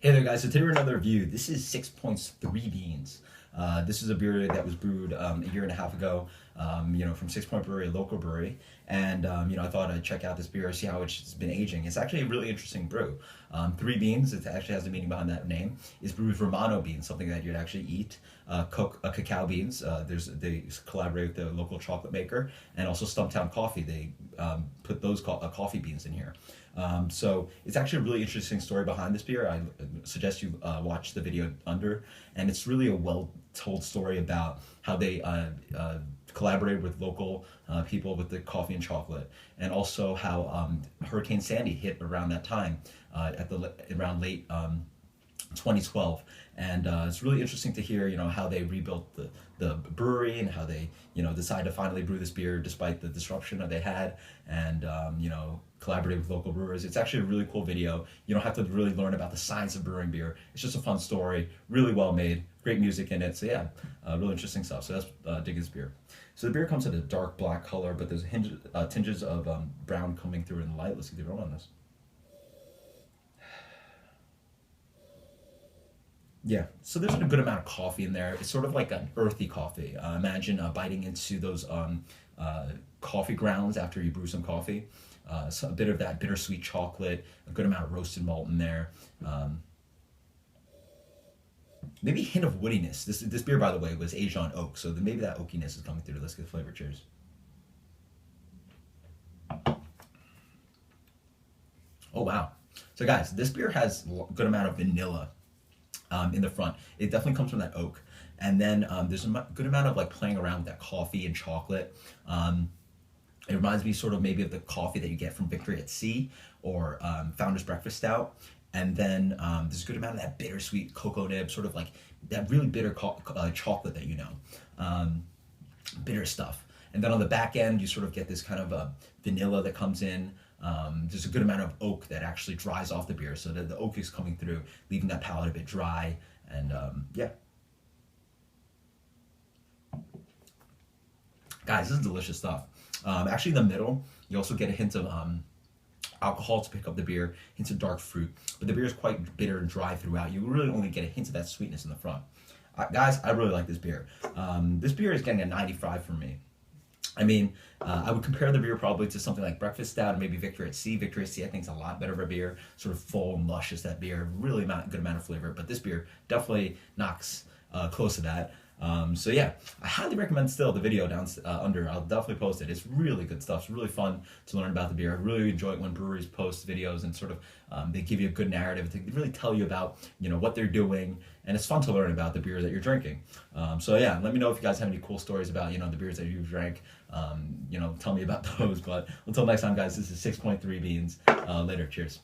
Hey there guys, so today we're another review. This is Sixpoint's 3Beans. This is a beer that was brewed a year and a half ago, from Sixpoint Brewery, a local brewery. And, I thought I'd check out this beer, see how it's been aging. It's actually a really interesting brew. 3Beans, it actually has a meaning behind that name, is brewed Romano beans, something that you'd actually eat. Cook cacao beans, they collaborate with the local chocolate maker, and also Stumptown Coffee. They put those coffee beans in here. So it's actually a really interesting story behind this beer. I suggest you watch the video under, and it's really a well-told story about how they collaborated with local people with the coffee and chocolate, and also how Hurricane Sandy hit around that time, around late 2012, and it's really interesting to hear how they rebuilt the brewery, and how they decided to finally brew this beer despite the disruption that they had, and collaborate with local brewers. It's actually a really cool video. You don't have to really learn about the science of brewing beer. It's just a fun story, really well made, great music in it. So yeah, really interesting stuff. So that's dig this beer. So the beer comes in a dark black color, but there's tinges of brown coming through in the light. Let's get the aroma on this. Yeah, so there's a good amount of coffee in there. It's sort of like an earthy coffee. Imagine biting into those coffee grounds after you brew some coffee. So a bit of that bittersweet chocolate, a good amount of roasted malt in there. Maybe a hint of woodiness. This beer, by the way, was aged on oak, so maybe that oakiness is coming through. Let's get the flavor. Cheers. Oh wow! So guys, this beer has a good amount of vanilla in the front. It definitely comes from that oak, and then there's a good amount of playing around with that coffee and chocolate. It reminds me sort of maybe of the coffee that you get from Victory at Sea or Founder's Breakfast Stout. And then there's a good amount of that bittersweet cocoa nib, sort of like that really bitter chocolate that bitter stuff. And then on the back end, you sort of get this kind of vanilla that comes in. There's a good amount of oak that actually dries off the beer, so that the oak is coming through, leaving that palate a bit dry. And yeah. Guys, this is delicious stuff. Actually, in the middle, you also get a hint of alcohol to pick up the beer, hints of dark fruit, but the beer is quite bitter and dry throughout. You really only get a hint of that sweetness in the front. Guys, I really like this beer. This beer is getting a 95 from me. I mean, I would compare the beer probably to something like Breakfast Stout or maybe Victory at Sea. Victory at Sea, I think, is a lot better of a beer, sort of full and luscious, that beer, really good amount of flavor, but this beer definitely knocks close to that. So yeah, I highly recommend still the video down under. I'll definitely post it. It's really good stuff. It's really fun to learn about the beer. I really enjoy it when breweries post videos and sort of they give you a good narrative to really tell you about what they're doing, and it's fun to learn about the beer that you're drinking. So yeah, let me know if you guys have any cool stories about the beers that you've drank. Tell me about those. But until next time, guys, this is 6.3 Beans. Later, cheers.